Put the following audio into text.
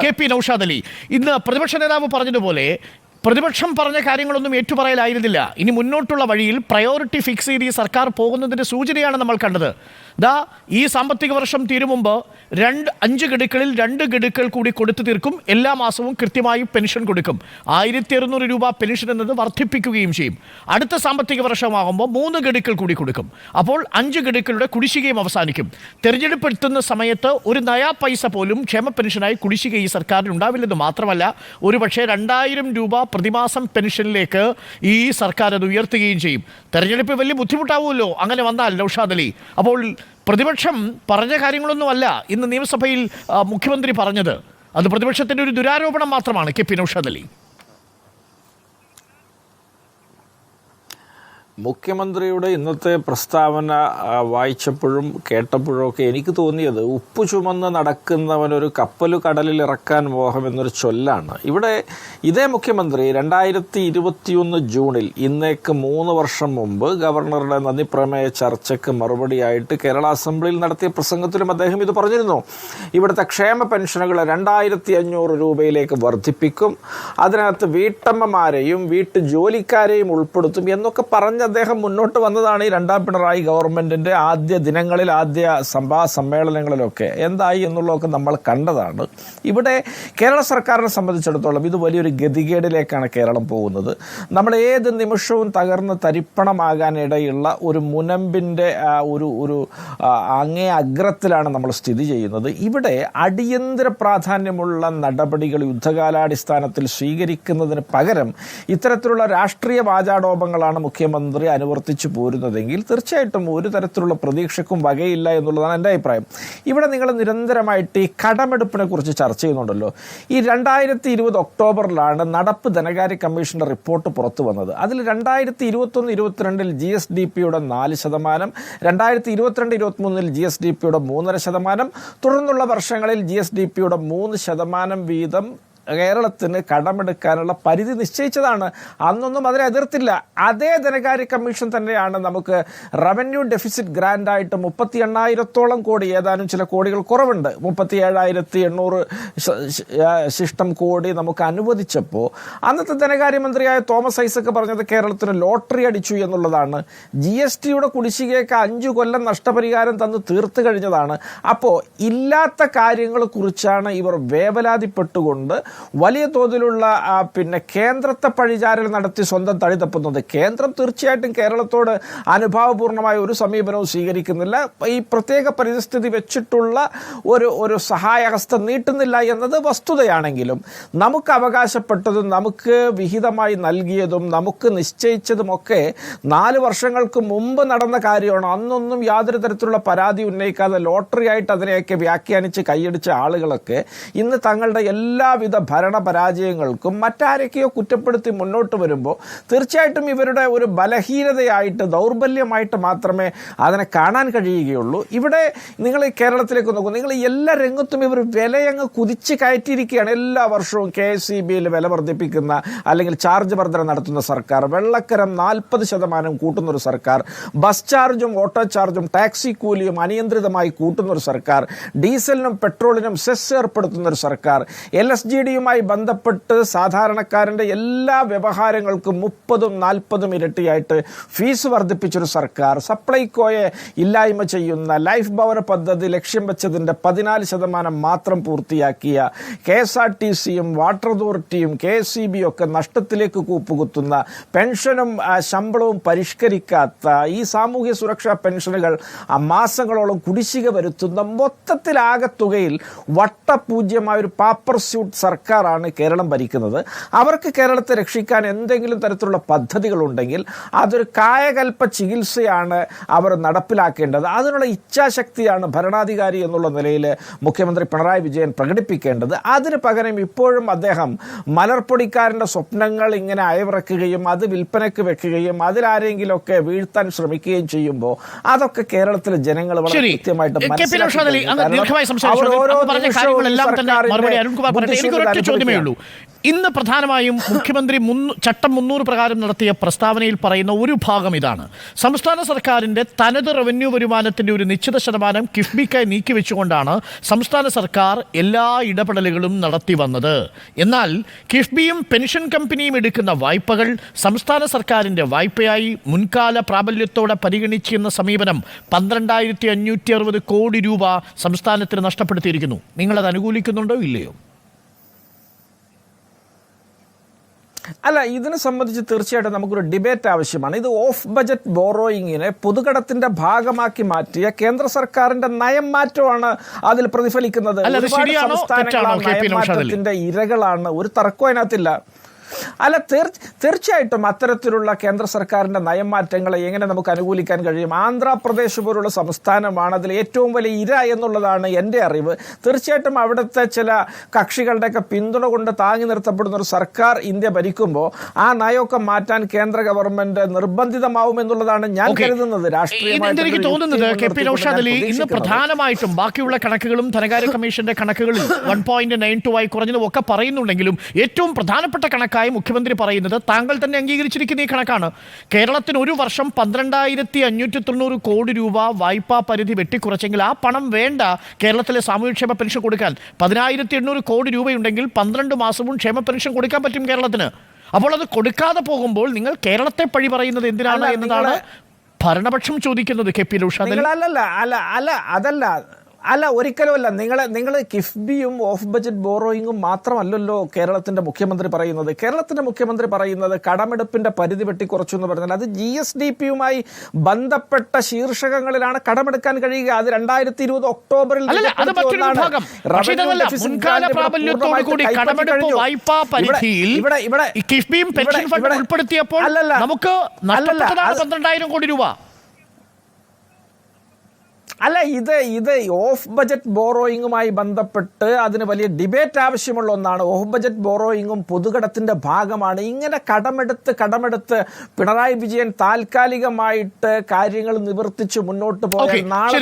K P Naushad Ali, ഇന്ന് പ്രതിപക്ഷ നേതാവ് പറഞ്ഞതുപോലെ പ്രതിപക്ഷം പറഞ്ഞ കാര്യങ്ങളൊന്നും ഏറ്റുപറയലായിരുന്നില്ല. ഇനി മുന്നോട്ടുള്ള വഴിയിൽ പ്രയോറിറ്റി ഫിക്സ് ചെയ്ത് ഈ സർക്കാർ പോകുന്നതിൻ്റെ സൂചനയാണ് നമ്മൾ കണ്ടത്. ഈ സാമ്പത്തിക വർഷം തീരുമുമ്പ് 5 ഗഡുക്കളിൽ 2 ഗഡുക്കൾ കൂടി കൊടുത്തു തീർക്കും. എല്ലാ മാസവും കൃത്യമായി പെൻഷൻ കൊടുക്കും. 1600 രൂപ പെൻഷൻ എന്നത് വർദ്ധിപ്പിക്കുകയും ചെയ്യും. അടുത്ത സാമ്പത്തിക വർഷമാകുമ്പോൾ 3 ഗഡുക്കൾ കൂടി കൊടുക്കും. അപ്പോൾ 5 ഗഡുക്കളുടെ കുടിശ്ശികയും അവസാനിക്കും. തെരഞ്ഞെടുപ്പ് എത്തുന്ന സമയത്ത് ഒരു നയാ പൈസ പോലും ക്ഷേമ പെൻഷനായി കുടിശ്ശിക ഈ സർക്കാരിന് ഉണ്ടാവില്ലെന്ന് മാത്രമല്ല, ഒരുപക്ഷെ 2000 രൂപ പ്രതിമാസം പെൻഷനിലേക്ക് ഈ സർക്കാർ അത് ഉയർത്തുകയും ചെയ്യും. തെരഞ്ഞെടുപ്പ് വലിയ ബുദ്ധിമുട്ടാവുമല്ലോ അങ്ങനെ വന്നാൽ നൗഷാദ് അലി. അപ്പോൾ പ്രതിപക്ഷം പറഞ്ഞ കാര്യങ്ങളൊന്നുമല്ല ഇന്ന് നിയമസഭയിൽ മുഖ്യമന്ത്രി പറഞ്ഞത്. അത് പ്രതിപക്ഷത്തിൻ്റെ ഒരു ദുരാരോപണം മാത്രമാണ്. കെ പി നൗഷാദ് അലി, മുഖ്യമന്ത്രിയുടെ ഇന്നത്തെ പ്രസ്താവന വായിച്ചപ്പോഴും കേട്ടപ്പോഴും ഒക്കെ എനിക്ക് തോന്നിയത് ഉപ്പു ചുമന്ന് നടക്കുന്നവനൊരു കപ്പല് കടലിൽ ഇറക്കാൻ മോഹം എന്നൊരു ചൊല്ലാണ്. ഇവിടെ ഇതേ മുഖ്യമന്ത്രി 2021 ജൂണിൽ ഇന്നേക്ക് 3 വർഷം മുമ്പ് ഗവർണറുടെ നന്ദിപ്രമേയ ചർച്ചയ്ക്ക് മറുപടിയായിട്ട് കേരള അസംബ്ലിയിൽ നടത്തിയ പ്രസംഗത്തിലും അദ്ദേഹം ഇത് പറഞ്ഞിരുന്നു. ഇവിടുത്തെ ക്ഷേമ പെൻഷനുകൾ 2500 രൂപയിലേക്ക് വർദ്ധിപ്പിക്കും, അതിനകത്ത് വീട്ടമ്മമാരെയും വീട്ടു ജോലിക്കാരെയും ഉൾപ്പെടുത്തും എന്നൊക്കെ പറഞ്ഞ അദ്ദേഹം മുന്നോട്ട് വന്നതാണ് ഈ 2ാം പിണറായി ഗവൺമെന്റിന്റെ ആദ്യ ദിനങ്ങളിൽ, ആദ്യ സമ്മേളനങ്ങളിലൊക്കെ. എന്തായി എന്നുള്ളതൊക്കെ നമ്മൾ കണ്ടതാണ്. ഇവിടെ കേരള സർക്കാരിനെ സംബന്ധിച്ചിടത്തോളം ഇത് വലിയൊരു ഗതികേടിലേക്കാണ് കേരളം പോകുന്നത്. നമ്മൾ ഏത് നിമിഷവും തകർന്ന് തരിപ്പണമാകാനിടയുള്ള ഒരു മുനമ്പിന്റെ ഒരു അങ്ങേ അഗ്രത്തിലാണ് നമ്മൾ സ്ഥിതി ചെയ്യുന്നത്. ഇവിടെ അടിയന്തര പ്രാധാന്യമുള്ള നടപടികൾ യുദ്ധകാലാടിസ്ഥാനത്തിൽ സ്വീകരിക്കുന്നതിന് പകരം ഇത്തരത്തിലുള്ള രാഷ്ട്രീയ വാചാടോപങ്ങളാണ് മുഖ്യമന്ത്രി അനുവർത്തിച്ചു പോരുന്നതെങ്കിൽ തീർച്ചയായിട്ടും ഒരു തരത്തിലുള്ള പ്രതീക്ഷയ്ക്കും വകയില്ല എന്നുള്ളതാണ് എൻ്റെ അഭിപ്രായം. ഇവിടെ നിങ്ങൾ നിരന്തരമായിട്ട് ഈ കടമെടുപ്പിനെ കുറിച്ച് ചർച്ച ചെയ്യുന്നുണ്ടല്ലോ. ഈ 2020 ഒക്ടോബറിലാണ് നടപ്പ് ധനകാര്യ കമ്മീഷന്റെ റിപ്പോർട്ട് പുറത്തു വന്നത്. അതിൽ 2021-22 GSDPയുടെ 4%, 2022-23 GSDPയുടെ 3.5%, തുടർന്നുള്ള വർഷങ്ങളിൽ GSDPയുടെ 3% വീതം കേരളത്തിന് കടമെടുക്കാനുള്ള പരിധി നിശ്ചയിച്ചതാണ്. അന്നൊന്നും അതിനെ എതിർത്തില്ല. അതേ ധനകാര്യ കമ്മീഷൻ തന്നെയാണ് നമുക്ക് റവന്യൂ ഡെഫിസിറ്റ് ഗ്രാൻഡായിട്ട് 38,000-ഓളം കോടി, ഏതാനും ചില കോടികൾ കുറവുണ്ട്, 37,800 ശിഷ്ടം കോടി നമുക്ക് അനുവദിച്ചപ്പോൾ അന്നത്തെ ധനകാര്യമന്ത്രിയായ തോമസ് ഐസക് പറഞ്ഞത് കേരളത്തിന് ലോട്ടറി അടിച്ചു എന്നുള്ളതാണ്. GSTയുടെ കുടിശ്ശികയ്ക്ക് 5 കൊല്ലം നഷ്ടപരിഹാരം തന്ന് തീർത്തു കഴിഞ്ഞതാണ്. അപ്പോൾ ഇല്ലാത്ത കാര്യങ്ങളെ കുറിച്ചാണ് ഇവർ വേവലാതിപ്പെട്ടുകൊണ്ട് വലിയ തോതിലുള്ള കേന്ദ്രത്തെ പഴിചാരൽ നടത്തി സ്വന്തം തടി തപ്പുന്നത്. കേന്ദ്രം തീർച്ചയായിട്ടും കേരളത്തോട് അനുഭാവപൂർണമായ ഒരു സമീപനവും സ്വീകരിക്കുന്നില്ല. ഈ പ്രത്യേക പരിസ്ഥിതി വെച്ചിട്ടുള്ള ഒരു സഹായഹസ്തം നീട്ടുന്നില്ല എന്നത് വസ്തുതയാണെങ്കിലും നമുക്ക് അവകാശപ്പെട്ടതും നമുക്ക് വിഹിതമായി നൽകിയതും നമുക്ക് നിശ്ചയിച്ചതുമൊക്കെ 4 വർഷങ്ങൾക്ക് മുമ്പ് നടന്ന കാര്യമാണ്. അന്നൊന്നും യാതൊരു തരത്തിലുള്ള പരാതി ഉന്നയിക്കാതെ ലോട്ടറി ആയിട്ട് അതിനെയൊക്കെ വ്യാഖ്യാനിച്ച് കൈയടിച്ച ആളുകളൊക്കെ ഇന്ന് തങ്ങളുടെ എല്ലാവിധ ഭരണ പരാജയങ്ങൾക്കും മറ്റാരൊക്കെയോ കുറ്റപ്പെടുത്തി മുന്നോട്ട് വരുമ്പോൾ തീർച്ചയായിട്ടും ഇവരുടെ ഒരു ബലഹീനതയായിട്ട്, ദൗർബല്യമായിട്ട് മാത്രമേ അതിനെ കാണാൻ കഴിയുകയുള്ളൂ. ഇവിടെ നിങ്ങൾ ഈ കേരളത്തിലേക്ക് നോക്കൂ, നിങ്ങൾ എല്ലാ രംഗത്തും ഇവർ വിലയങ്ങ് കുതിച്ച് കയറ്റിയിരിക്കുകയാണ്. എല്ലാ വർഷവും KSEBയിൽ വില വർദ്ധിപ്പിക്കുന്ന അല്ലെങ്കിൽ ചാർജ് വർധന നടത്തുന്ന സർക്കാർ, വെള്ളക്കരം 40% കൂട്ടുന്നൊരു സർക്കാർ, ബസ് ചാർജും ഓട്ടോ ചാർജും ടാക്സി കൂലിയും അനിയന്ത്രിതമായി കൂട്ടുന്നൊരു സർക്കാർ, ഡീസലിനും പെട്രോളിനും സെസ് ഏർപ്പെടുത്തുന്നൊരു സർക്കാർ, LSGDയുമായി ബന്ധപ്പെട്ട് സാധാരണക്കാരൻ്റെ എല്ലാ വ്യവഹാരങ്ങൾക്കും 30-40 ഇരട്ടിയായിട്ട് ഫീസ് വർദ്ധിപ്പിച്ചൊരു സർക്കാർ, സപ്ലൈകോയെ ഇല്ലായ്മ ചെയ്യുന്ന, ലൈഫ് ഭവന പദ്ധതി ലക്ഷ്യം വെച്ചതിൻ്റെ 14% മാത്രം പൂർത്തിയാക്കിയ, KSRTCയും വാട്ടർ അതോറിറ്റിയും KSEBയും ഒക്കെ നഷ്ടത്തിലേക്ക് കൂപ്പുകുത്തുന്ന, പെൻഷനും ശമ്പളവും പരിഷ്കരിക്കാത്ത, ഈ സാമൂഹ്യ സുരക്ഷാ പെൻഷനുകൾ മാസങ്ങളോളം കുടിശ്ശിക വരുത്തുന്ന, മൊത്തത്തിലാകെ തുകയിൽ വട്ടപൂജ്യമായ ഒരു പാപ്പർ സ്യൂട്ട് സർക്കാരാണ് കേരളം ഭരിക്കുന്നത്. അവർക്ക് കേരളത്തെ രക്ഷിക്കാൻ എന്തെങ്കിലും തരത്തിലുള്ള പദ്ധതികളുണ്ടെങ്കിൽ അതൊരു കായകൽപ്പ ചികിത്സയാണ് അവർ നടപ്പിലാക്കേണ്ടത്. അതിനുള്ള ഇച്ഛാശക്തിയാണ് ഭരണാധികാരി എന്നുള്ള നിലയിൽ മുഖ്യമന്ത്രി പിണറായി വിജയൻ പ്രകടിപ്പിക്കേണ്ടത്. അതിന് പകരം ഇപ്പോഴും അദ്ദേഹം മലർപ്പൊടിക്കാരൻ്റെ സ്വപ്നങ്ങൾ ഇങ്ങനെ അയവിറക്കുകയും അത് വിൽപ്പനയ്ക്ക് വെക്കുകയും അതിലാരെങ്കിലുമൊക്കെ വീഴ്ത്താൻ ശ്രമിക്കുകയും ചെയ്യുമ്പോൾ അതൊക്കെ കേരളത്തിലെ ജനങ്ങൾ വളരെ കൃത്യമായിട്ട് മനസ്സിലാക്കി. ഒറ്റ ചോദ്യമേ ഉള്ളൂ. ഇന്ന് പ്രധാനമായും മുഖ്യമന്ത്രി ചട്ടം 300 പ്രകാരം നടത്തിയ പ്രസ്താവനയിൽ പറയുന്ന ഒരു ഭാഗം ഇതാണ്: സംസ്ഥാന സർക്കാരിന്റെ തനത് റവന്യൂ വരുമാനത്തിന്റെ ഒരു നിശ്ചിത ശതമാനം കിഫ്ബിക്കായി നീക്കിവെച്ചുകൊണ്ടാണ് സംസ്ഥാന സർക്കാർ എല്ലാ ഇടപെടലുകളും നടത്തി വന്നത്. എന്നാൽ കിഫ്ബിയും പെൻഷൻ കമ്പനിയും എടുക്കുന്ന വായ്പകൾ സംസ്ഥാന സർക്കാരിന്റെ വായ്പയായി മുൻകാല പ്രാബല്യത്തോടെ പരിഗണിക്കുന്ന സമീപനം 12,560 കോടി രൂപ സംസ്ഥാനത്തിന് നഷ്ടപ്പെടുത്തിയിരിക്കുന്നു. നിങ്ങളത് അനുകൂലിക്കുന്നുണ്ടോ ഇല്ലയോ? അല്ല, ഇതിനെ സംബന്ധിച്ച് തീർച്ചയായിട്ടും നമുക്കൊരു ഡിബേറ്റ് ആവശ്യമാണ്. ഇത് ഓഫ് ബജറ്റ് ബോറോയിങ്ങിനെ പൊതുകടത്തിന്റെ ഭാഗമാക്കി മാറ്റിയ കേന്ദ്ര സർക്കാരിന്റെ നയം മാറ്റമാണ് അതിൽ പ്രതിഫലിക്കുന്നത്. സംസ്ഥാനത്തിന്റെ ഇരകളാണ്, ഒരു തർക്കവും അതിനകത്തില്ല. അല്ല, തീർച്ചയായിട്ടും അത്തരത്തിലുള്ള കേന്ദ്ര സർക്കാരിന്റെ നയമാറ്റങ്ങളെ എങ്ങനെ നമുക്ക് അനുകൂലിക്കാൻ കഴിയും? ആന്ധ്രാപ്രദേശ് പോലുള്ള സംസ്ഥാനമാണ് അതിൽ ഏറ്റവും വലിയ ഇര എന്നുള്ളതാണ് എൻ്റെ അറിവ്. തീർച്ചയായിട്ടും അവിടുത്തെ ചില കക്ഷികളുടെയൊക്കെ പിന്തുണ കൊണ്ട് താങ്ങി നിർത്തപ്പെടുന്ന ഒരു സർക്കാർ ഇന്ത്യ ഭരിക്കുമ്പോൾ ആ നയമൊക്കെ മാറ്റാൻ കേന്ദ്ര ഗവൺമെന്റ് നിർബന്ധിതമാവും എന്നുള്ളതാണ് ഞാൻ കരുതുന്നത്. എനിക്ക് തോന്നുന്നത് കെ പി നൗഷാദ് അലി ഇന്ന് പ്രധാനമായിട്ടും ബാക്കിയുള്ള കണക്കുകളും ധനകാര്യ കമ്മീഷന്റെ കണക്കുകളിൽ 1.92 ആയി കുറഞ്ഞതും ഒക്കെ പറയുന്നുണ്ടെങ്കിലും ഏറ്റവും പ്രധാനപ്പെട്ട കണക്കായി മുഖ്യമന്ത്രി പറയുന്നത് താങ്കൾ തന്നെ അംഗീകരിച്ചിരിക്കുന്ന ഈ കണക്കാണ്. കേരളത്തിന് ഒരു വർഷം 12,590 കോടി രൂപ വായ്പാ പരിധി വെട്ടിക്കുറച്ചെങ്കിൽ ആ പണം വേണ്ട കേരളത്തിലെ സാമൂഹ്യക്ഷേമ പെൻഷൻ കൊടുക്കാൻ. 10,800 കോടി രൂപയുണ്ടെങ്കിൽ 12 മാസവും ക്ഷേമ പെൻഷൻ കൊടുക്കാൻ പറ്റും കേരളത്തിന്. അപ്പോൾ അത് കൊടുക്കാതെ പോകുമ്പോൾ നിങ്ങൾ കേരളത്തെ പഴി പറയുന്നത് എന്തിനാണ് എന്നതാണ് ഭരണപക്ഷം ചോദിക്കുന്നത്. കെ പി നൗഷാദ് അല്ല, ഒരിക്കലുമല്ല. നിങ്ങൾ കിഫ്ബിയും ഓഫ് ബജറ്റ് ബോറോയിങ്ങും മാത്രമല്ലല്ലോ കേരളത്തിന്റെ മുഖ്യമന്ത്രി പറയുന്നത്. കേരളത്തിന്റെ മുഖ്യമന്ത്രി പറയുന്നത് കടമെടുപ്പിന്റെ പരിധി വെട്ടിക്കുറച്ചു എന്ന് പറഞ്ഞാൽ അത് GSDPയുമായി ബന്ധപ്പെട്ട ശീർഷകങ്ങളിലാണ് കടമെടുക്കാൻ കഴിയുക. അത് 2020 ഒക്ടോബറിൽ ഉൾപ്പെടുത്തിയപ്പോൾ നമുക്ക് 12,000 കോടി രൂപ. അല്ല, ഇത് ഓഫ് ബജറ്റ് ബോറോയിങ്ങുമായി ബന്ധപ്പെട്ട് അതിന് വലിയ ഡിബേറ്റ് ആവശ്യമുള്ള ഒന്നാണ്. ഓഫ് ബജറ്റ് ബോറോയിങ്ങും പൊതുകടത്തിന്റെ ഭാഗമാണ്. ഇങ്ങനെ കടമെടുത്ത് പിണറായി വിജയൻ താൽക്കാലികമായിട്ട് കാര്യങ്ങൾ നിവർത്തിച്ച് മുന്നോട്ട് പോയാൽ നാളെ